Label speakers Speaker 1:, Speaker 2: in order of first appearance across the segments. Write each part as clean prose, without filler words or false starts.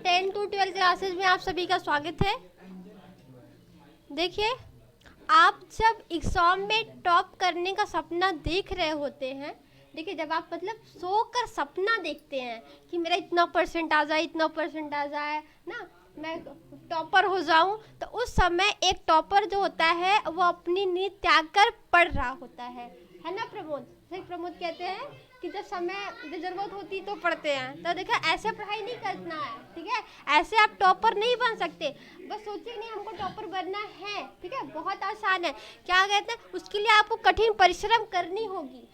Speaker 1: 10 to 12 classes में आप सभी का स्वागत है। देखिए, आप जब एग्ज़ाम में टॉप करने का सपना देख रहे होते हैं, देखिए जब आप मतलब सोकर सपना देखते हैं कि मेरा इतना परसेंट आ जाए, इतना परसेंट आ जाए ना, मैं टॉपर हो जाऊं, तो उस समय एक टॉपर जो होता है वो अपनी नींद त्याग कर पढ़ रहा होता है ना प्रमोद? सही, प्रमोद कहते हैं कि जब ज़रूरत होती तो पढ़ते हैं। तो देखो, ऐसे पढ़ाई नहीं करना है, ठीक है? ऐसे आप टॉपर नहीं बन सकते। बस सोचिए नहीं हमको टॉपर बनना है, ठीक है? बहुत आसान है। क्या कहते हैं, उसके लिए आपको कठिन परिश्रम करनी होगी।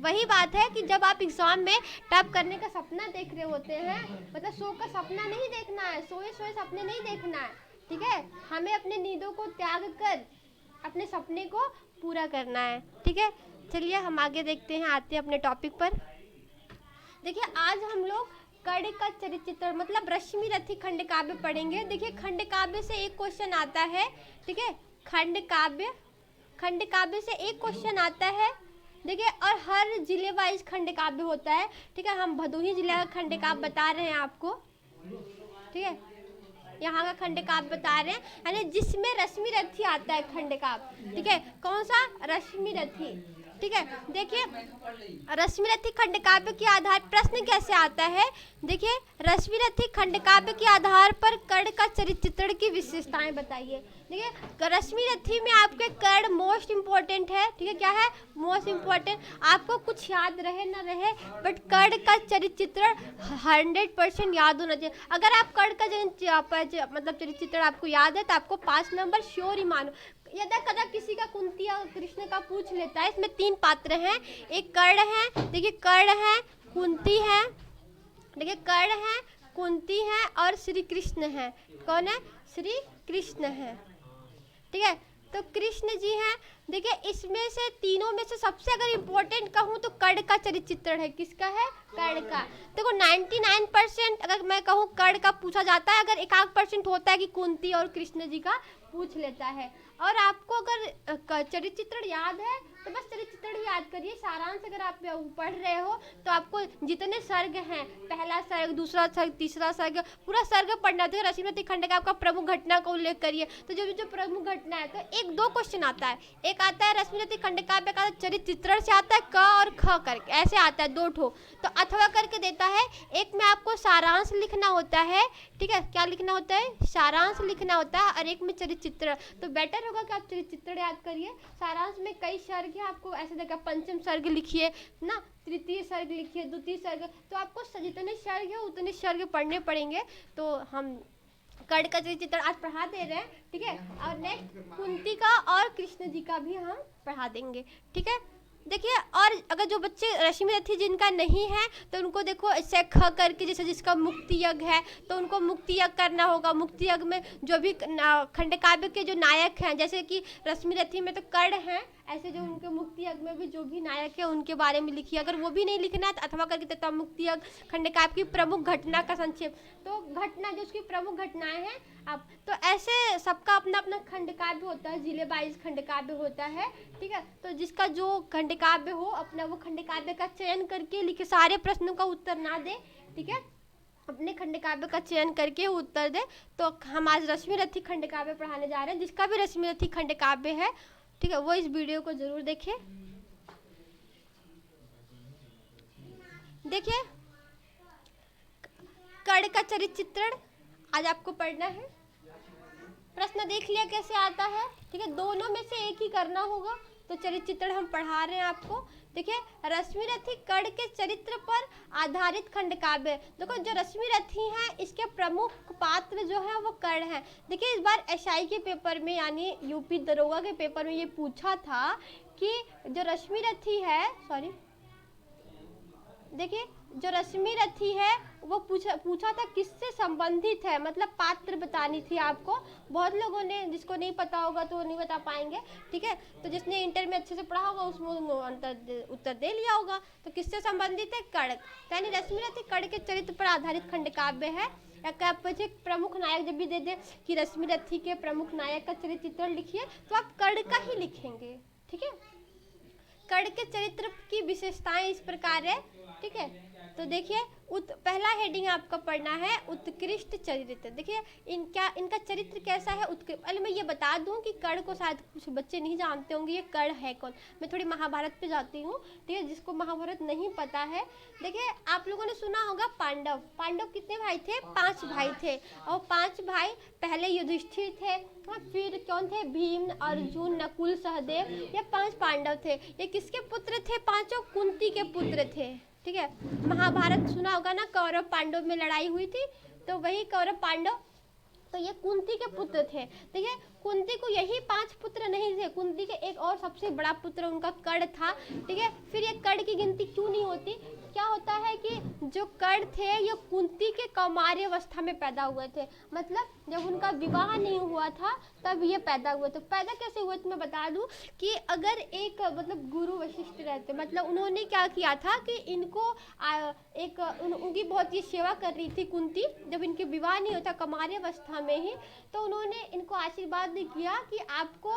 Speaker 1: वही बात है कि जब आप एग्ज़ाम में टॉप करने का सपना देख रहे होते हैं, मतलब सो का सपना नहीं देखना है, सोए सोए सपने नहीं देखना है, ठीक है? हमें अपने नींदों को त्याग कर अपने सपने को पूरा करना है, ठीक है? चलिए हम आगे देखते हैं, आते हैं अपने टॉपिक पर। देखिए, आज हम लोग कर्ण का चरित्र मतलब रश्मि रथी खंड काव्य पढ़ेंगे। देखिए, खंड काव्य से एक क्वेश्चन आता है, ठीक है? खंड काव्य से एक क्वेश्चन आता है। देखिए, और हर जिले वाइज खंड काव्य होता है, ठीक है? हम भदोही जिले का खंड काव्य बता रहे हैं आपको, ठीक है? यहाँ का खंड काव्य बता रहे हैं, यानी जिसमें रश्मि रथी आता है खंड काव्य, ठीक है? कौन सा? रश्मि रथी, ठीक है? देखिए, रश्मि रथी खंड काव्य के आधार प्रश्न कैसे आता है। देखिए, रश्मि रथी खंड काव्य के आधार पर कर्ण का चरित्र की विशेषताएं बताइए। देखिए, रश्मि रथी में आपके कर्ण मोस्ट इम्पोर्टेंट है, ठीक है? क्या है? Most important. आपको कुछ याद रहे ना रहे, बट कर्ण का चरित्र 100% याद होना चाहिए। अगर आप कर्ण का मतलब चरित्र आपको याद है तो आपको 5 नंबर श्योर ही मानो। यदि कदा किसी का कुंती और कृष्ण का पूछ लेता है, इसमें 3 पात्र हैं, एक कर्ण है, देखिए कर्ण है, कुंती है, देखिए कर्ण है, कुंती है और श्री कृष्ण है। कौन है? श्री कृष्ण है, ठीक है? तो कृष्ण जी हैं। देखिए, इसमें से तीनों में से सबसे अगर इम्पोर्टेंट कहूँ तो कर्ण का चरित्र है। किसका है? कर्ण का। देखो, 99% अगर मैं कहूँ कर्ण का पूछा जाता है, अगर 1% होता है कि कुंती और कृष्ण जी का पूछ लेता है। और आपको अगर चरित्र याद है तो बस चरित्र ही याद करिए। सारांश अगर आप पढ़ रहे हो तो आपको जितने सर्ग हैं, पहला सर्ग, दूसरा सर्ग, तीसरा सर्ग, पूरा सर्ग पढ़ना था। रश्मि रथी खंड का आपका प्रमुख घटना का उल्लेख करिए। तो जो प्रमुख घटना है, तो 1-2 क्वेश्चन आता है। एक आता है रश्मि रथी खंड काव्य का चरित्र से आता है, क और ख करके ऐसे आता है 2 ठो, तो अथवा करके देता है। एक में आपको सारांश लिखना होता है, ठीक है? क्या लिखना होता है? सारांश लिखना होता है, और एक में चरित्र। तो बेटर होगा कि आप चरित्र याद करिए। सारांश में कई सर्ग है, आपको ऐसे देखा, पंचम सर्ग लिखिए ना, तृतीय सर्ग लिखिए, द्वितीय सर्ग, तो आपको जितने सर्ग है उतने सर्ग पढ़ने पड़ेंगे। तो हम कर्ण का चरित्र आज पढ़ा दे रहे हैं, ठीक है? और नेक्स्ट कुंती का और कृष्ण जी का भी हम पढ़ा देंगे, ठीक है? देखिए, और अगर जो बच्चे रश्मि रथी जिनका नहीं है तो उनको देखो ऐसे ख करके, जैसे जिसका मुक्ति यज्ञ है तो उनको मुक्ति यज्ञ करना होगा। मुक्ति यज्ञ में जो भी खंड काव्य के जो नायक हैं, जैसे कि रश्मि रथी में तो कर्ण हैं, ऐसे जो उनके मुक्ति यज्ञ में भी जो भी नायक है उनके बारे में लिखिए। अगर वो भी नहीं लिखना है तो अथवा करके देता मुक्ति यज्ञ खंड काव्य की प्रमुख घटना का संक्षेप। तो घटना जो उसकी प्रमुख घटनाएं हैं आप, तो ऐसे सबका अपना अपना खंड काव्य होता है, जिले वाइज खंड काव्य होता है, ठीक है? तो जिसका जो खंड काव्य हो अपना वो खंड काव्य का चयन करके लिखे, सारे प्रश्नों का उत्तर ना दे, ठीक है? अपने खंड काव्य का चयन करके उत्तर दे। तो हम आज रश्मि रथी खंड काव्य पढ़ाने जा रहे हैं। जिसका भी रश्मि रथी खंड काव्य है, ठीक है, वो इस वीडियो को जरूर देखें। देखिए, कर्ण का चरित्र आज आपको पढ़ना है। प्रश्न देख लिया कैसे आता है, ठीक है? दोनों में से एक ही करना होगा। तो चरित्र हम पढ़ा रहे हैं आपको। देखिए, रश्मि रथी कर्ण के चरित्र पर आधारित खंड काव्य। देखो, जो रश्मि रथी हैं इसके प्रमुख पात्र जो है वो कर्ण है। देखिए, इस बार एसआई के पेपर में यानी यूपी दरोगा के पेपर में ये पूछा था कि जो रश्मि रथी है, देखिए जो रश्मि रथी है वो पूछा था किससे संबंधित है, मतलब पात्र बतानी थी आपको। बहुत लोगों ने, जिसको नहीं पता होगा तो वो नहीं बता पाएंगे, ठीक है? तो जिसने इंटर में अच्छे से पढ़ा होगा उसमें उत्तर दे लिया होगा। तो किससे संबंधित है? कर्ण। यानी रश्मि रथी कर्ण के चरित्र पर आधारित खंड काव्य है। प्रमुख नायक जब भी दे दे कि रश्मि रथी के प्रमुख नायक का चरित्र लिखिए, तो आप कर्ण का ही लिखेंगे, ठीक है? कर्ण के चरित्र की विशेषताएं इस प्रकार है, ठीक है? तो देखिए पहला हेडिंग आपका पढ़ना है उत्कृष्ट चरित्र। देखिए इनका चरित्र कैसा है। पहले मैं ये बता दूं कि कर्ण को शायद कुछ बच्चे नहीं जानते होंगे, ये कर्ण है कौन। मैं थोड़ी महाभारत पे जाती हूँ, ठीक है, जिसको महाभारत नहीं पता है। देखिए आप लोगों ने सुना होगा पांडव कितने भाई थे, 5 भाई थे। और 5 भाई पहले युधिष्ठिर थे, फिर कौन थे, भीम, अर्जुन, नकुल, सहदेव, ये 5 पांडव थे। ये किसके पुत्र थे पांचों, कुंती के पुत्र थे, ठीक है। महाभारत सुना होगा ना, कौरव पांडव में लड़ाई हुई थी, तो वही कौरव पांडव, तो ये कुंती के पुत्र थे। देखिए कुंती को यही 5 पुत्र नहीं थे, कुंती के एक और सबसे बड़ा पुत्र उनका कर्ण था, ठीक है। फिर ये कर्ण की गिनती क्यों नहीं होती, क्या होता है कि जो कर्ण थे ये कुंती के कौमार्य अवस्था में पैदा हुए थे, मतलब जब उनका विवाह नहीं हुआ था तब ये पैदा हुए। तो पैदा कैसे हुए तो मैं बता दूं कि अगर एक मतलब गुरु वशिष्ठ रहते, मतलब उन्होंने क्या किया था कि इनको उनकी बहुत ही सेवा कर रही थी कुंती, जब इनके विवाह नहीं होता कौमार्य अवस्था में ही, तो उन्होंने इनको आशीर्वाद किया कि आपको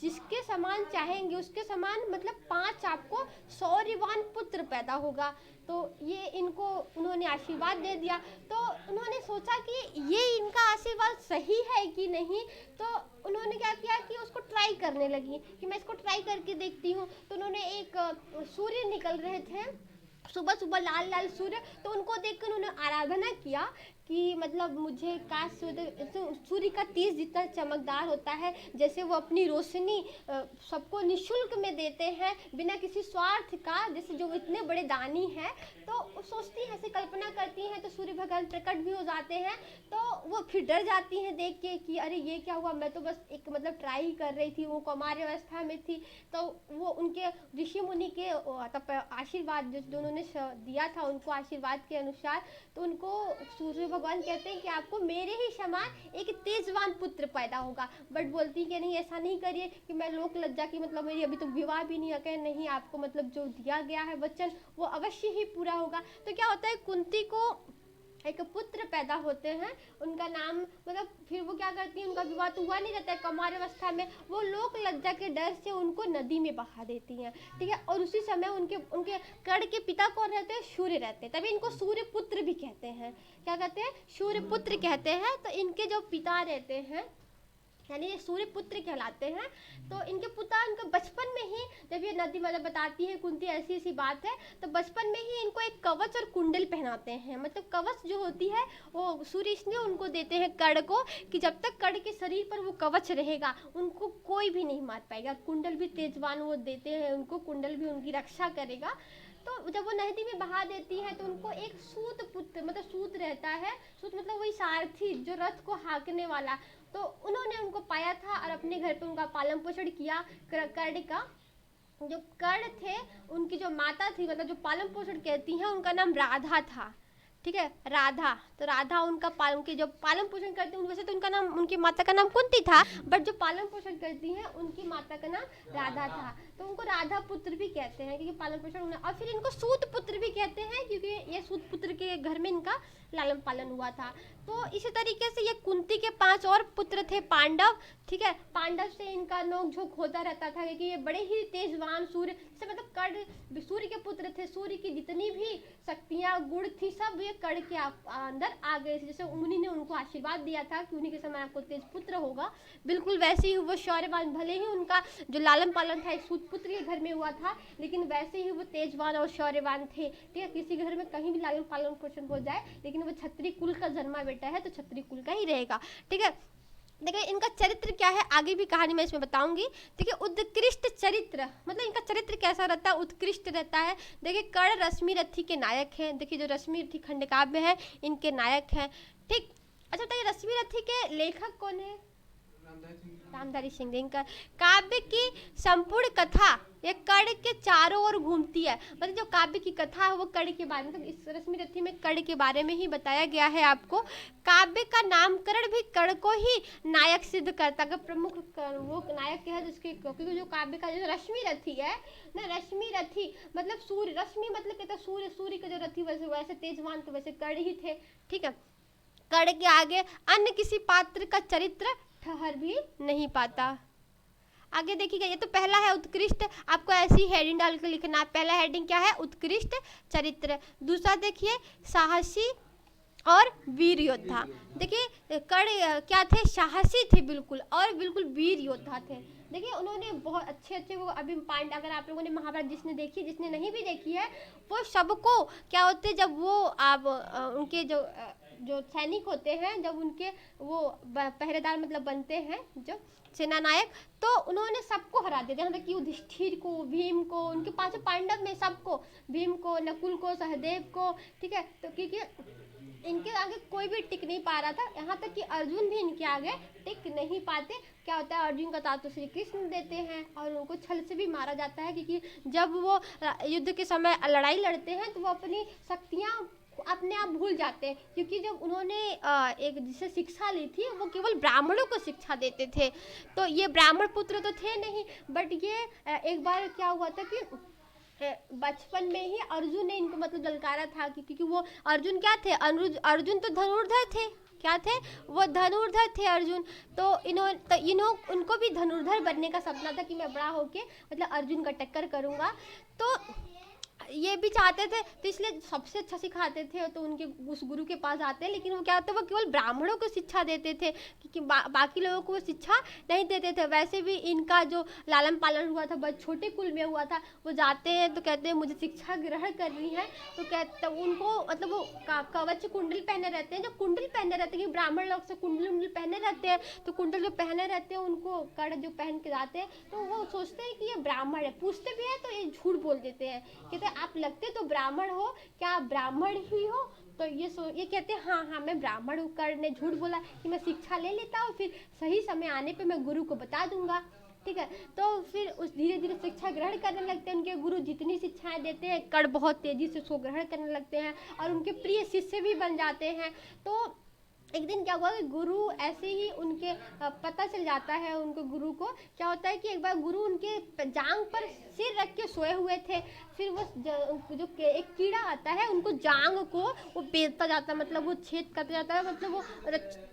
Speaker 1: जिसके समान चाहेंगे उसके समान, मतलब 5 आपको शौर्यवान पुत्र पैदा होगा। तो ये इनको उन्होंने आशीर्वाद दे दिया। तो उन्होंने सोचा कि ये इनका आशीर्वाद सही है कि नहीं, तो उन्होंने क्या किया कि उसको ट्राई करने लगी कि मैं इसको ट्राई करके देखती हूँ। तो उन्होंने एक सूर्य निकल रहे थे सुबह सुबह, लाल लाल सूर्य, तो उनको देखकर उन्होंने आराधना किया कि मतलब मुझे काश सूर्य का तेज जितना चमकदार होता है, जैसे वो अपनी रोशनी सबको निःशुल्क में देते हैं बिना किसी स्वार्थ का, जैसे जो इतने बड़े दानी हैं, तो सोचती हैं, ऐसे कल्पना करती हैं, तो सूर्य भगवान प्रकट भी हो जाते हैं। तो वो फिर डर जाती हैं देख के कि अरे ये क्या हुआ, मैं तो बस एक मतलब ट्राई कर रही थी, वो कौमार्य अवस्था में थी। तो वो उनके ऋषि मुनि के आशीर्वाद जो उन्होंने दिया था, उनको आशीर्वाद के अनुसार, तो उनको सूर्य भगवान कहते हैं कि आपको मेरे ही समान एक तेजवान पुत्र पैदा होगा। बट बोलती कि नहीं, ऐसा नहीं करिए कि मैं लोक लज्जा की, मतलब मेरी अभी तो विवाह भी नहीं है, नहीं आपको मतलब जो दिया गया है वचन वो अवश्य ही पूरा होगा। तो क्या होता है, कुंती को एक पुत्र पैदा होते हैं, उनका नाम मतलब फिर वो क्या करती हैं, उनका विवाह तो हुआ नहीं रहता है कौमार्य अवस्था में, वो लोक लज्जा के डर से उनको नदी में बहा देती हैं, ठीक है। और उसी समय उनके कर्ण के पिता कौन रहते हैं, सूर्य रहते हैं, तभी इनको सूर्य पुत्र भी कहते हैं। क्या कहते हैं, सूर्य पुत्र कहते हैं। तो इनके जो पिता रहते हैं यानी ये सूर्य पुत्र कहलाते हैं। तो इनके पिता इनका बचपन में ही, जब ये नदी मतलब बताती है कुंती ऐसी ऐसी बात है, तो बचपन में ही इनको एक कवच और कुंडल पहनाते हैं। मतलब कवच जो होती है वो सूर्य इसलिए उनको देते हैं कर्ण को कि जब तक कर्ण के शरीर पर वो कवच रहेगा उनको कोई भी नहीं मार पाएगा। कुंडल भी तेजवान वो देते हैं उनको, कुंडल भी उनकी रक्षा करेगा। तो जब वो नदी में बहा देती है तो उनको एक सूत पुत्र, मतलब सूत रहता है, सूत मतलब वही सारथी जो रथ को हाँकने वाला, तो उन्होंने उनको पाया था और अपने घर पे उनका पालन पोषण किया। कर्ण का जो कर्ण थे उनकी जो माता थी, मतलब जो पालन पोषण कहती हैं, उनका नाम राधा था, ठीक है, राधा। तो राधा उनके जो पालन पोषण करती हैं, वैसे तो उनका नाम, उनकी माता का नाम कुंती था, बट जो पालन पोषण करती हैं उनकी माता का नाम राधा था। तो उनको राधा पुत्र भी कहते हैं क्योंकि पालन पोषण, और फिर इनको सूत पुत्र भी कहते हैं क्योंकि ये सूत पुत्र के घर में इनका लालन पालन हुआ था। तो इसी तरीके से ये कुंती के 5 और पुत्र थे पांडव, ठीक है। पांडव से इनका नोक झोंक होता रहता था क्योंकि ये बड़े ही तेजवान सूर्य से, मतलब कर्ण सूर्य के पुत्र थे, सूर्य की जितनी भी शक्तियाँ गुण थी सब ये कर्ण के अंदर आ गए थे। जैसे मुनि ने उनको आशीर्वाद दिया था कि उन्हीं के समय आपको तेज पुत्र होगा, बिल्कुल वैसे ही वो शौर्यवान, भले ही उनका जो लालन पालन था सूत पुत्र के घर में हुआ था, लेकिन वैसे ही वो तेजवान और शौर्यवान थे, ठीक है। किसी घर में कहीं भी लालन पालन पोषण हो जाए, लेकिन वो क्षत्रिय कुल का जन्मा बेटा है तो क्षत्रिय कुल का ही रहेगा, ठीक है। देखिए इनका चरित्र क्या है, आगे भी कहानी मैं इसमें बताऊंगी। देखिए उत्कृष्ट चरित्र, मतलब इनका चरित्र कैसा रहता है, उत्कृष्ट रहता है। देखिए कर्ण रश्मि रथी के नायक हैं, देखिए जो रश्मि रथी खंडकाव्य है इनके नायक हैं, ठीक। अच्छा बताइए रश्मि रथी के लेखक कौन है, रामधारी सिंह दिनकर। काव्य की संपूर्ण कथा ये कर्ण के चारों ओर घूमती है, मतलब जो काव्य की कथा है वो कर्ण के बारे में, मतलब इस रश्मि रथी में कर्ण के बारे में ही बताया गया है आपको। काव्य का नामकरण भी कर्ण को ही नायक सिद्ध करता है, प्रमुख वो नायक है जिसके, क्योंकि जो काव्य का जो रश्मि रथी है ना, रश्मि रथी मतलब सूर्य, रश्मि मतलब कहता सूर्य, सूर्य के जो रथी वैसे तेजवान तो वैसे कर्ण ही थे, ठीक है। कर्ण के आगे अन्य किसी पात्र का चरित्र ठहर भी नहीं पाता। आगे देखिएगा, ये तो पहला है उत्कृष्ट, आपको ऐसी हेडिंग डाल के लिखना है। पहला हेडिंग क्या है? उत्कृष्ट चरित्र। दूसरा देखिए साहसी और वीर योद्धा। देखिए कर्ण क्या थे? साहसी थे बिल्कुल, और बिल्कुल वीर योद्धा थे। देखिए उन्होंने बहुत अच्छे अच्छे वो अभी पांड, अगर आप लोगों ने महाभारत जिसने देखी, जिसने नहीं भी देखी है, वो सबको क्या होते जब वो आप उनके जो सैनिक होते हैं, जब उनके वो पहरेदार मतलब बनते हैं जो सेना नायक, तो उन्होंने सबको हरा दिया। यहाँ तक कि युधिष्ठिर को, भीम को, उनके पांचों पांडव में सबको, भीम को, नकुल को, सहदेव को, ठीक है। तो क्योंकि इनके आगे कोई भी टिक नहीं पा रहा था, यहाँ तक कि अर्जुन भी इनके आगे टिक नहीं पाते। क्या होता है, अर्जुन का ताज तो श्री कृष्ण देते हैं और उनको छल से भी मारा जाता है, क्योंकि जब वो युद्ध के समय लड़ाई लड़ते हैं तो वो अपनी शक्तियाँ अपने आप भूल जाते हैं, क्योंकि जब उन्होंने एक जिससे शिक्षा ली थी वो केवल ब्राह्मणों को शिक्षा देते थे। तो ये ब्राह्मण पुत्र तो थे नहीं, बट ये एक बार क्या हुआ था कि बचपन में ही अर्जुन ने इनको मतलब ललकारा था, क्योंकि वो अर्जुन क्या थे, अर्जुन तो धनुर्धर थे। क्या थे? वो धनुर्धर थे अर्जुन। तो उनको भी धनुर्धर बनने का सपना था कि मैं बड़ा होके मतलब अर्जुन का टक्कर करूँगा। तो ये भी चाहते थे, तो इसलिए सबसे अच्छा सिखाते थे, तो उनके उस गुरु के पास आते हैं। लेकिन वो क्या होता है, वो केवल ब्राह्मणों को शिक्षा देते थे, क्योंकि बाकी लोगों को वो शिक्षा नहीं देते थे। वैसे भी इनका जो लालन पालन हुआ था बहुत छोटे कुल में हुआ था। वो जाते हैं तो कहते हैं मुझे शिक्षा ग्रहण करनी है, तो कहते उनको मतलब वो कवच कुंडल पहने रहते हैं, जो कुंडल पहने रहते हैं कि ब्राह्मण लोग से कुंडल पहने रहते हैं, तो कुंडल जो पहने रहते हैं उनको कड़ जो पहन के जाते हैं, तो वो सोचते हैं कि ये ब्राह्मण है। पूछते भी हैं तो ये झूठ बोल देते हैं, कहते आप लगते तो ब्राह्मण हो, क्या आप ब्राह्मण ही हो? तो ये कहते हैं हाँ मैं ब्राह्मण हूँ। कर्ण ने झूठ बोला कि मैं शिक्षा ले लेता हूँ, फिर सही समय आने पे मैं गुरु को बता दूंगा, ठीक है। तो फिर उस धीरे धीरे शिक्षा ग्रहण करने लगते हैं। उनके गुरु जितनी शिक्षाएं देते हैं, कर्ण बहुत तेजी से उसको ग्रहण करने लगते हैं और उनके प्रिय शिष्य भी बन जाते हैं। तो एक दिन क्या हुआ कि गुरु ऐसे ही उनके पता चल जाता है उनको, गुरु को क्या होता है कि एक बार गुरु उनके जांग पर सिर रख के सोए हुए थे। फिर वो जो एक कीड़ा आता है उनको जांग को वो बेचता जाता है, मतलब वो छेद करता जाता है, मतलब वो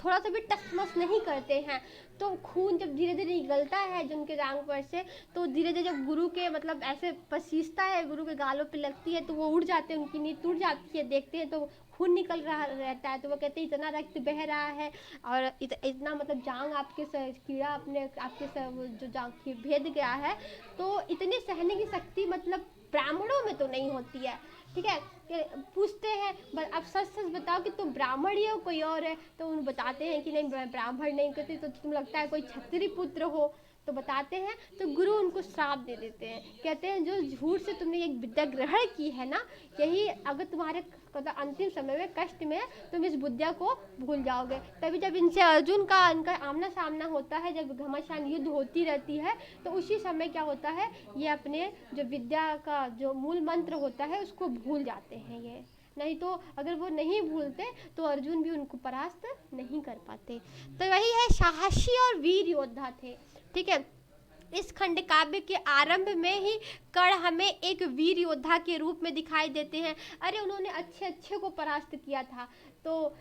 Speaker 1: थोड़ा सा भी टसमस नहीं करते हैं। तो खून जब धीरे धीरे निकलता है जो उनके जांग पर से, तो धीरे धीरे जब गुरु के मतलब ऐसे पसीजता है, गुरु के गालों पे लगती है, तो वो उड़ जाते हैं, उनकी नींद टूट जाती है। देखते हैं तो खून निकल रहा रहता है, तो वो कहते हैं इतना रक्त बह रहा है और इतना मतलब जांग आपके कीड़ा अपने आपके जो जांग भेद गया है, तो इतनी सहने की शक्ति मतलब ब्राह्मणों में तो नहीं होती है, ठीक है। पूछते हैं अब सच बताओ कि तुम ब्राह्मण ही हो कोई और है? तो उन बताते हैं कि नहीं ब्राह्मण नहीं, कहते तो तुम लगता है कोई क्षत्रिय पुत्र हो, तो बताते हैं। तो गुरु उनको श्राप दे देते हैं, कहते हैं जो झूठ से तुमने एक विद्या ग्रहण की है ना, यही अगर तुम्हारे मतलब अंतिम समय में कष्ट में तुम इस विद्या को भूल जाओगे। तभी जब इनसे अर्जुन का इनका आमना सामना होता है, जब घमासान युद्ध होती रहती है, तो उसी समय क्या होता है, ये अपने जो विद्या का जो मूल मंत्र होता है उसको भूल जाते हैं। ये नहीं तो अगर वो नहीं भूलते तो अर्जुन भी उनको परास्त नहीं कर पाते। तो वही है, साहसी और वीर योद्धा थे, ठीक है। इस खंड काव्य के आरंभ में ही कर्ण हमें एक वीर योद्धा के रूप में दिखाई देते हैं। अरे उन्होंने अच्छे को परास्त किया था। तो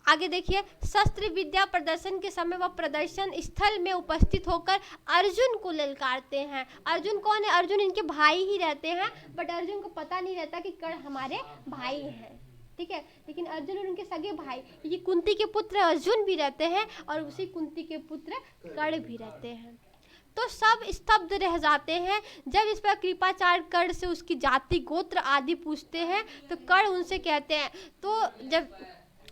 Speaker 1: आगे देखिए, शस्त्र विद्या प्रदर्शन के समय वह प्रदर्शन स्थल में उपस्थित होकर अर्जुन को ललकारते हैं। अर्जुन कौन है? अर्जुन इनके भाई ही रहते हैं, बट अर्जुन को पता नहीं रहता कि कर्ण हमारे भाई हैं, ठीक है। लेकिन अर्जुन और उनके सगे भाई, क्योंकि कुंती के पुत्र अर्जुन भी रहते हैं और उसी कुंती के पुत्र कर्ण भी रहते हैं। तो सब स्तब्ध रह जाते हैं जब इस पर कृपाचार्य कर्ण से उसकी जाति गोत्र आदि पूछते हैं। तो कर्ण उनसे कहते हैं, तो जब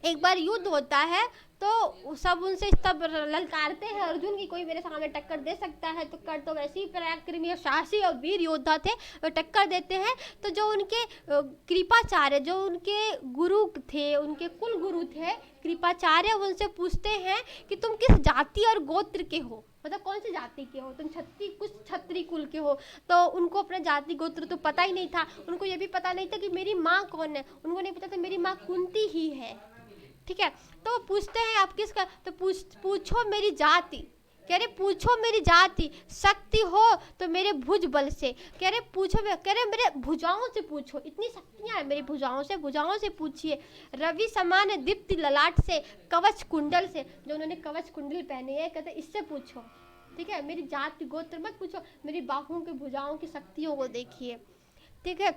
Speaker 1: एक बार युद्ध होता है तो सब उनसे तब ललकारते हैं अर्जुन की, कोई मेरे सामने टक्कर दे सकता है। तो कर्ण तो वैसे ही पराक्रमी और साहसी और वीर योद्धा थे, वो टक्कर देते हैं। तो जो उनके कृपाचार्य, जो उनके गुरु थे, उनके कुल गुरु थे कृपाचार्य, उनसे पूछते हैं कि तुम किस जाति और गोत्र के हो, मतलब कौन सी जाति के हो तुम? कुछ क्षत्रिय कुल के हो। तो उनको अपना जाति गोत्र तो पता ही नहीं था। उनको ये भी पता नहीं था कि मेरी माँ कौन है, उनको नहीं पता था मेरी माँ कुंती ही है, ठीक है। तो पूछते हैं आप किसका? तो पूछो मेरी जाति। कह रहे पूछो मेरी जाति, शक्ति हो तो मेरे भुज बल से। कह रहे पूछो, कह रहे मेरे भुजाओं से पूछो, इतनी शक्तियां हैं मेरी भुजाओं से पूछिए। रवि समान दीप्ति ललाट से, कवच कुंडल से, जो उन्होंने कवच कुंडल पहने हैं, कहते इससे पूछो। ठीक है, मेरी जाति गोत्र मत पूछो, मेरी बाहुओं की भुजाओं की शक्तियों को देखिए। ठीक है,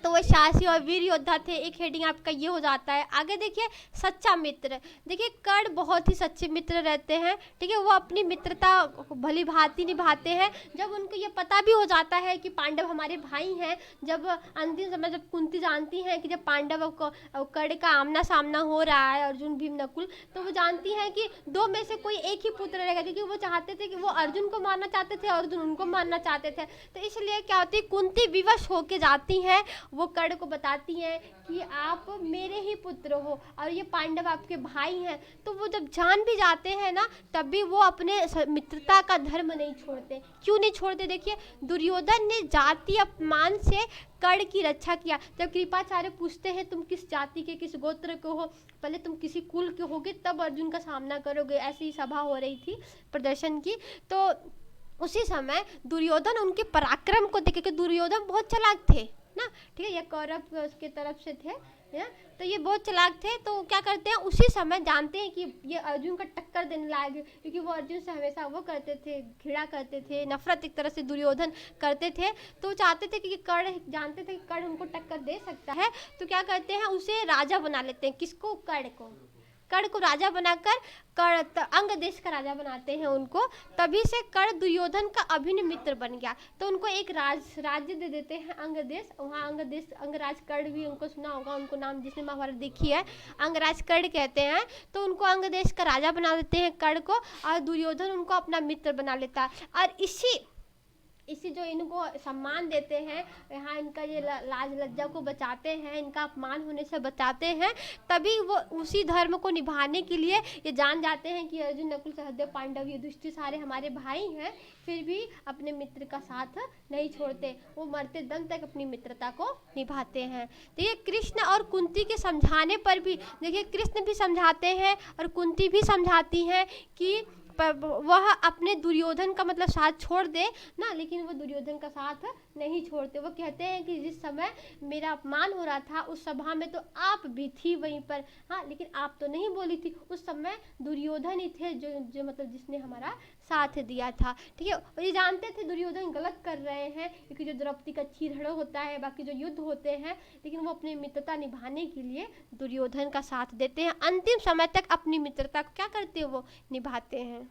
Speaker 1: तो वो साहसी और वीर योद्धा थे, एक हेडिंग आपका ये हो जाता है। आगे देखिए सच्चा मित्र। देखिए कर्ण बहुत ही सच्चे मित्र रहते हैं। ठीक है, वो अपनी मित्रता भली भांति निभाते हैं। जब उनको ये पता भी हो जाता है कि पांडव हमारे भाई हैं, जब अंतिम समय जब कुंती जानती हैं कि जब पांडव को कर्ण का आमना सामना हो रहा है, अर्जुन भीम नकुल, तो वो जानती हैं कि दो में से कोई एक ही पुत्र रहेगा, क्योंकि वो चाहते थे कि वो अर्जुन को मारना चाहते थे, अर्जुन उनको मारना चाहते थे। तो इसलिए क्या होती है, कुंती विवश होके जाती हैं, वो कर्ण को बताती हैं कि आप मेरे ही पुत्र हो और ये पांडव आपके भाई हैं। तो वो जब जान भी जाते हैं ना, तब भी वो अपने मित्रता का धर्म नहीं छोड़ते। क्यों नहीं छोड़ते? देखिए दुर्योधन ने जाति अपमान से कर्ण की रक्षा किया। जब कृपाचार्य पूछते हैं तुम किस जाति के, किस गोत्र के हो, पहले तुम किसी कुल के होगे तब अर्जुन का सामना करोगे, ऐसी सभा हो रही थी प्रदर्शन की। तो उसी समय दुर्योधन उनके पराक्रम को देख के, दुर्योधन बहुत चालाक थे ना, ठीक है, ये कौरव उसके तरफ से थे या? तो ये बहुत चालाक थे। तो क्या करते हैं, उसी समय जानते हैं कि ये अर्जुन का टक्कर देने लायक, क्योंकि वो अर्जुन से हमेशा वो करते थे, घृणा करते थे, नफरत एक तरह से दुर्योधन करते थे। तो चाहते थे कि कर्ण, जानते थे कि कर्ण उनको टक्कर दे सकता है, तो क्या करते हैं, उसे राजा बना लेते हैं। किसको? कर्ण को राजा बनाकर अंग देश का राजा बनाते हैं उनको। तभी से कर्ण दुर्योधन का अभिन्न मित्र बन गया। तो उनको एक राज्य दे देते हैं, अंग देश। वहाँ अंगराज कर्ण भी उनको सुना होगा, उनको नाम जिसने महाभारत देखी है, अंगराज कर्ण कहते हैं। तो उनको अंग देश का राजा बना देते हैं कर्ण को, और दुर्योधन उनको अपना मित्र बना लेता है। और इसी जो इनको सम्मान देते हैं, यहाँ इनका ये लाज लज्जा को बचाते हैं, इनका अपमान होने से बचाते हैं, तभी वो उसी धर्म को निभाने के लिए ये जान जाते हैं कि अर्जुन नकुल सहदेव पांडव युधिष्ठिर सारे हमारे भाई हैं, फिर भी अपने मित्र का साथ नहीं छोड़ते, वो मरते दम तक अपनी मित्रता को निभाते हैं। देखिए कृष्ण और कुंती के समझाने पर भी, देखिए कृष्ण भी समझाते हैं और कुंती भी समझाती हैं कि वह अपने दुर्योधन का मतलब साथ छोड़ दे ना, लेकिन वो दुर्योधन का साथ नहीं छोड़ते। वो कहते हैं कि जिस समय मेरा अपमान हो रहा था उस सभा में तो आप भी थी वहीं पर, हाँ, लेकिन आप तो नहीं बोली थी, उस समय दुर्योधन ही थे जो मतलब जिसने हमारा साथ दिया था। ठीक है, और ये जानते थे दुर्योधन गलत कर रहे हैं, क्योंकि जो द्रौपदी का चीरहरण होता है, बाकी जो युद्ध होते हैं, लेकिन वो अपनी मित्रता निभाने के लिए दुर्योधन का साथ देते हैं। अंतिम समय तक अपनी मित्रता को क्या करते हैं, वो निभाते हैं।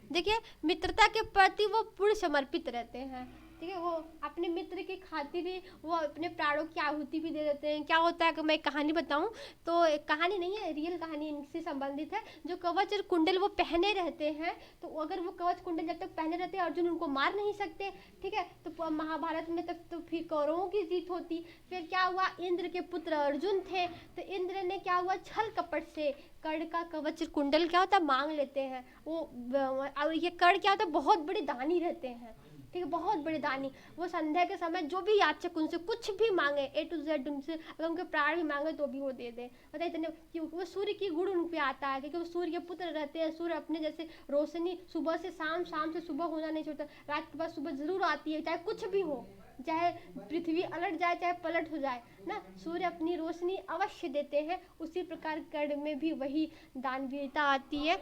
Speaker 1: देखिए मित्रता के प्रति वो पूर्ण समर्पित रहते हैं। ठीक है, वो अपने मित्र की खातिर ही वो अपने प्राणों की आहुति भी दे देते हैं। क्या होता है कि मैं एक कहानी बताऊं, तो एक कहानी नहीं है, रियल कहानी इनसे संबंधित है। जो कवच और कुंडल वो पहने रहते हैं, तो अगर वो कवच कुंडल जब तक पहने रहते हैं अर्जुन उनको मार नहीं सकते। ठीक है, तो महाभारत में तब तो फिर कौरवों की जीत होती। फिर क्या हुआ, इंद्र के पुत्र अर्जुन थे, तो इंद्र ने क्या हुआ, छल कपट से कर्ण का कवच कुंडल क्या होता है मांग लेते हैं। वो ये कर्ण क्या होता है, बहुत बड़े दानी रहते हैं। ठीक है, बहुत बड़े दानी। वो संध्या के समय जो भी याचक उनसे कुछ भी मांगे, A to Z उनसे, अगर उनके प्राण भी मांगे तो भी वो दे दें। मतलब इतने कि वो सूर्य की गुण उन पे आता है, क्योंकि वो सूर्य के पुत्र रहते हैं। सूर्य अपने जैसे रोशनी सुबह से शाम, शाम से सुबह होना नहीं छोड़ता, रात के बाद सुबह जरूर आती है, चाहे कुछ भी हो, चाहे पृथ्वी अलट जाए चाहे पलट हो जाए ना, सूर्य अपनी रोशनी अवश्य देते हैं। उसी प्रकार कर्ण में भी वही दानवीरता आती है।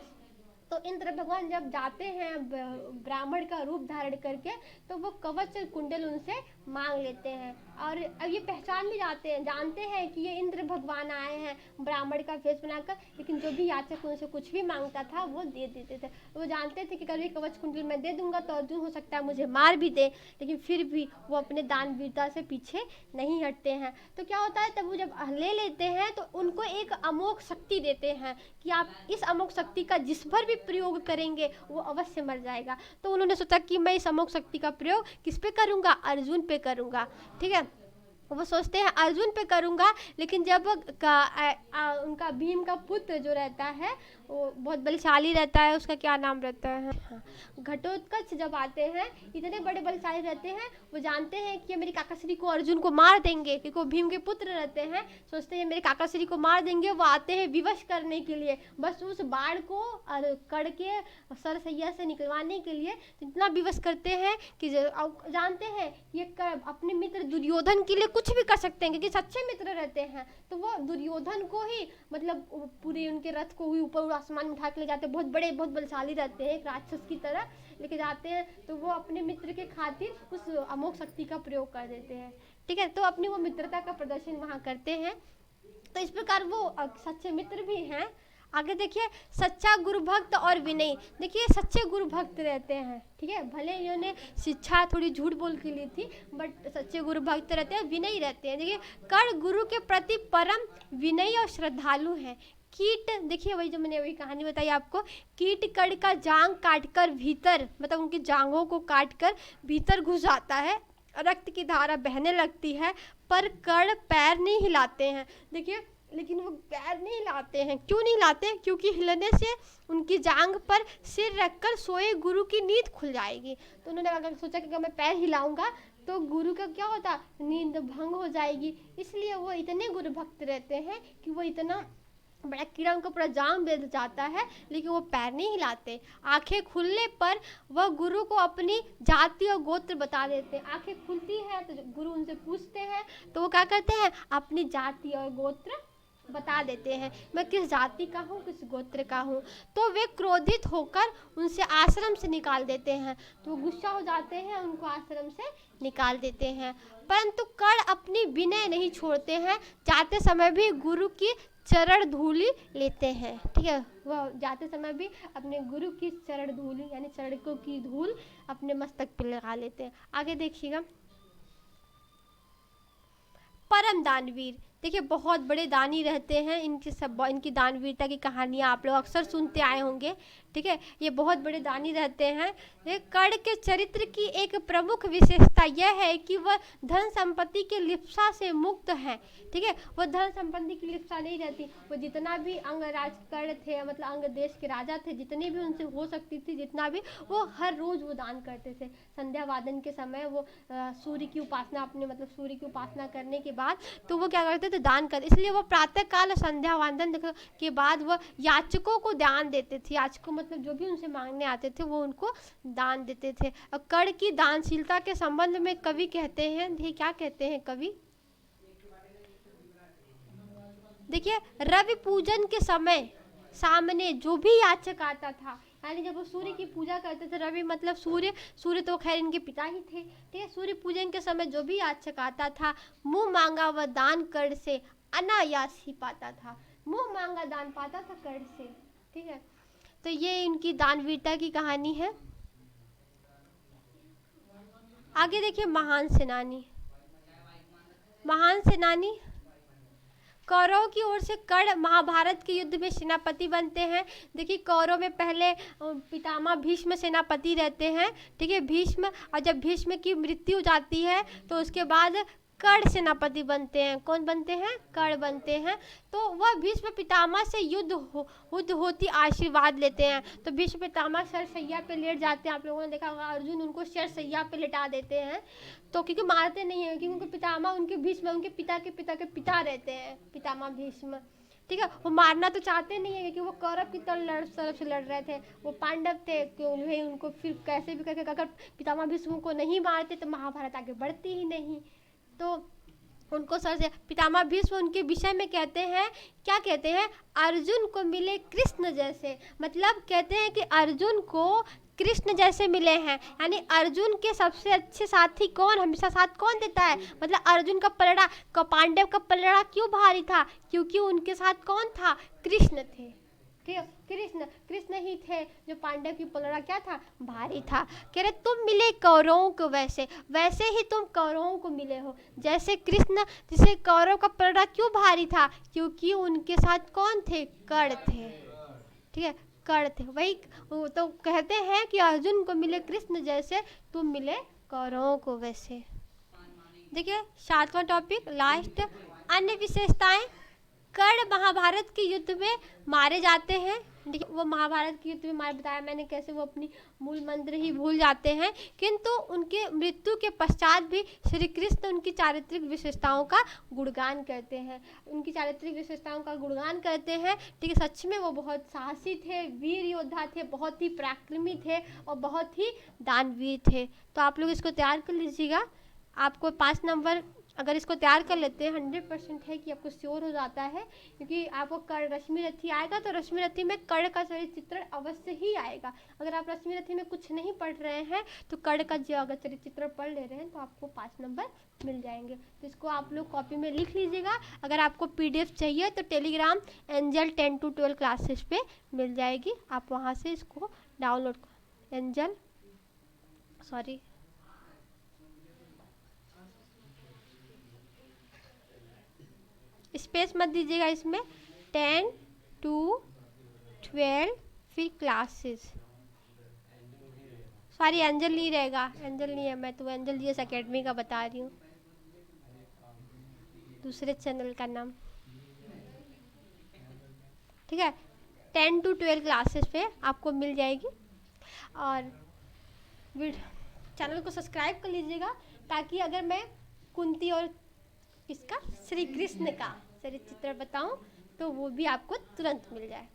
Speaker 1: तो इंद्र भगवान जब जाते हैं ब्राह्मण का रूप धारण करके, तो वो कवच कुंडल उनसे मांग लेते हैं, और अब ये पहचान भी जानते हैं कि ये इंद्र भगवान आए हैं ब्राह्मण का वेश बनाकर। लेकिन जो भी याचक उनसे कुछ भी मांगता था वो दे देते थे। वो जानते थे कि अगर ये कवच कुंडल मैं दे दूंगा तो अर्जुन हो सकता है मुझे मार भी दे, लेकिन फिर भी वो अपने दानवीरता से पीछे नहीं हटते हैं। तो क्या होता है, तब वो जब ले लेते हैं तो उनको एक अमोघ शक्ति देते हैं कि आप इस अमोघ शक्ति का जिस पर भी प्रयोग करेंगे वो अवश्य मर जाएगा। तो उन्होंने सोचा कि मैं इस अमोघ शक्ति का प्रयोग किस पे करूंगा, अर्जुन पे करूंगा। ठीक है, वो सोचते हैं अर्जुन पे करूंगा, लेकिन जब उनका भीम का पुत्र जो रहता है वो बहुत बलशाली रहता है, उसका क्या नाम रहता है, घटोत्कच जब आते हैं, इतने बड़े बलशाली रहते हैं, वो जानते हैं कि मेरे काकाश्री को अर्जुन को मार देंगे, क्योंकि वो भीम के पुत्र रहते हैं। सोचते हैं मेरे काकाश्री को मार देंगे, वो आते हैं विवश करने के लिए, बस उस बाढ़ को कड़ के सरसैया से निकलवाने के लिए इतना विवश करते हैं कि जानते हैं ये अपने मित्र दुर्योधन के लिए कुछ भी कर सकते हैं क्योंकि सच्चे मित्र रहते हैं। तो वो दुर्योधन को ही मतलब पूरे उनके रथ को ही ऊपर आसमान में उठा के ले जाते हैं, बहुत बड़े बहुत बलशाली रहते हैं, एक राक्षस की तरह लेके जाते हैं। तो वो अपने मित्र के खातिर उस अमोघ शक्ति का प्रयोग कर देते हैं, ठीक है। तो अपनी वो मित्रता का प्रदर्शन वहाँ करते हैं। तो इस प्रकार वो सच्चे मित्र भी हैं। आगे देखिए, सच्चा गुरु भक्त और विनयी। देखिए सच्चे गुरु भक्त रहते हैं, ठीक है, भले इन्होंने शिक्षा थोड़ी झूठ बोल के ली थी, बट सच्चे गुरु भक्त रहते हैं, विनयी रहते हैं। देखिए कर्ण गुरु के प्रति परम विनयी और श्रद्धालु हैं। कीट, देखिए वही जो मैंने वही कहानी बताई आपको, कीट कर्ण का जांग काटकर भीतर, मतलब उनकी जांघों को काटकर भीतर घुस जाता है, रक्त की धारा बहने लगती है, पर कर्ण पैर नहीं हिलाते हैं। देखिए लेकिन वो पैर नहीं हिलाते हैं, क्यों नहीं हिलाते? क्योंकि हिलने से उनकी जांघ पर सिर रखकर सोए गुरु की नींद खुल जाएगी। तो उन्होंने अगर सोचा कि अगर मैं पैर हिलाऊंगा तो गुरु का क्या होता, नींद भंग हो जाएगी। इसलिए वो इतने गुरु भक्त रहते हैं कि वो इतना बड़ा कीड़ा उनका पूरा जाम बेच जाता है, लेकिन वो पैर नहीं हिलाते। आंखें खुलने पर वह गुरु को अपनी जाति और गोत्र बता देते हैं। आंखें खुलती है तो गुरु उनसे पूछते हैं, तो वो क्या करते हैं, अपनी जाति और गोत्र बता देते हैं, मैं किस जाति का हूँ, किस गोत्र का हूँ। तो वे क्रोधित होकर उनसे आश्रम से निकाल देते हैं। तो वो गुस्सा हो जाते हैं, उनको आश्रम से निकाल देते हैं। परंतु कर्ण अपनी विनय नहीं छोड़ते हैं, जाते समय भी गुरु की चरण धूली लेते हैं, ठीक है। वह जाते समय भी अपने गुरु की चरण धूली यानी चरणों की धूल अपने मस्तक पर लगा लेते हैं। आगे देखिएगा, परम दानवीर। देखिए बहुत बड़े दानी रहते हैं, इनकी दानवीरता की कहानियाँ आप लोग अक्सर सुनते आए होंगे, ठीक है। ये बहुत बड़े दानी रहते हैं। कर्ण के चरित्र की एक प्रमुख विशेषता यह है कि वह धन संपत्ति के लिप्सा से मुक्त है, ठीक है। वह धन संपत्ति की लिप्सा नहीं रहती। वो जितना भी अंगराज कर्ण थे, मतलब अंग देश के राजा थे, जितनी भी उनसे हो सकती थी, जितना भी, वो हर रोज वो दान करते थे। संध्या वादन के समय वो सूर्य की उपासना, अपने मतलब सूर्य की उपासना करने के बाद तो वो क्या करते थे, दान कर। इसलिए वो प्रातः काल संध्या वंदन के बाद वह याचकों को दान देते थे। याचकों मतलब जो भी उनसे मांगने आते थे वो उनको दान देते थे। और कर्ण की दानशीलता के संबंध में कवि कहते हैं, देखिए क्या कहते हैं कवि, देखिए रवि पूजन के समय सामने जो भी याचक आता था, यानी जब वो सूर्य की पूजा करते थे, रवि मतलब सूर्य तो खैर इनके पिता ही थे, ठीक है। सूर्य पूजन के समय जो भी याचक आता था, मुंह मांगा वह दान कर्ण से अनायास ही पाता था। मुंह मांगा दान पाता था कर्ण से, ठीक है। तो ये इनकी दानवीरता की कहानी है। आगे देखिए, महान सेनानी। महान सेनानी कौरवों की ओर से कर्ण महाभारत के युद्ध में सेनापति बनते हैं। देखिए कौरव में पहले पितामह भीष्म सेनापति रहते हैं, ठीक है, भीष्म। और जब भीष्म की मृत्यु हो जाती है तो उसके बाद कर्ण सेनापति बनते हैं। कौन बनते हैं? कर्ण बनते हैं। तो वह भीष्म पितामह से युद्ध होती आशीर्वाद लेते हैं। तो भीष्म पितामह शरशैया पे लेट जाते हैं। आप लोगों ने देखा होगा अर्जुन उनको शरशैया पे लेटा देते हैं, तो क्योंकि मारते नहीं हैं, क्योंकि उनके पितामह उनके भीष्म उनके पिता के पिता रहते हैं, पितामह भीष्म, ठीक है। वो मारना तो चाहते नहीं है क्योंकि वो कौरव की तरफ से लड़ रहे थे, वो पांडव थे, क्यों भाई उनको फिर कैसे भी करके अगर पितामह भीष्म को नहीं मारते तो महाभारत आगे बढ़ती ही नहीं। तो उनको सर से पितामह भीष्म उनके विषय में कहते हैं, क्या कहते हैं, अर्जुन को मिले कृष्ण जैसे। मतलब कहते हैं कि अर्जुन को कृष्ण जैसे मिले हैं, यानी अर्जुन के सबसे अच्छे साथी कौन, हमेशा साथ कौन देता है, मतलब अर्जुन का पलड़ा पांडव का पलड़ा क्यों भारी था, क्योंकि उनके साथ कौन था, कृष्ण थे, ठीक है। कृष्ण ही थे जो पांडव की पलड़ा क्या था, भारी था। कह रहे तुम मिले कौरवों को वैसे ही तुम कौरवों को मिले हो, जैसे कृष्ण, जिसे कौरव का पलड़ा क्यों भारी था, क्योंकि उनके साथ कौन थे, कर्ण थे, ठीक है, कर्ण थे। वही तो कहते हैं कि अर्जुन को मिले कृष्ण जैसे, तुम मिले कौरवों को वैसे। देखिए 7वां टॉपिक लास्ट, अन्य विशेषताएं। कर्ण महाभारत के युद्ध में मारे जाते हैं। देखिए वो महाभारत के युद्ध में मारे, बताया मैंने कैसे वो अपनी मूल मंत्र ही भूल जाते हैं, किंतु उनके मृत्यु के पश्चात भी श्री कृष्ण उनकी चारित्रिक विशेषताओं का गुणगान करते हैं, उनकी चारित्रिक विशेषताओं का गुणगान करते हैं, ठीक है। सच में वो बहुत साहसी थे, वीर योद्धा थे, बहुत ही पराक्रमी थे और बहुत ही दानवीर थे। तो आप लोग इसको तैयार कर लीजिएगा। आपको 5 नंबर अगर इसको तैयार कर लेते हैं 100% है कि आपको श्योर हो जाता है, क्योंकि आपको कर्ण रश्मि रथी आएगा तो रश्मि रथी में कर्ण का चरित्र चित्रण अवश्य ही आएगा। अगर आप रश्मि रथी में कुछ नहीं पढ़ रहे हैं तो कर्ण का जो अगर चरित्र चित्रण पढ़ ले रहे हैं तो आपको 5 नंबर मिल जाएंगे। तो इसको आप लोग कॉपी में लिख लीजिएगा। अगर आपको PDF चाहिए तो टेलीग्राम एंजल 10 to 12 क्लासेस पे मिल जाएगी, आप वहाँ से इसको डाउनलोड एंजल स्पेस मत दीजिएगा इसमें, 10 to 12 फिर क्लासेस, सॉरी एंजल नहीं रहेगा, एंजल नहीं है, मैं तो एंजल जीएस एकेडमी का बता रही हूँ, दूसरे चैनल का नाम, ठीक है। 10 to 12 क्लासेस पे आपको मिल जाएगी। और चैनल को सब्सक्राइब कर लीजिएगा ताकि अगर मैं कुंती और किसका श्री कृष्ण का चरित्र चित्र बताऊं तो वो भी आपको तुरंत मिल जाए।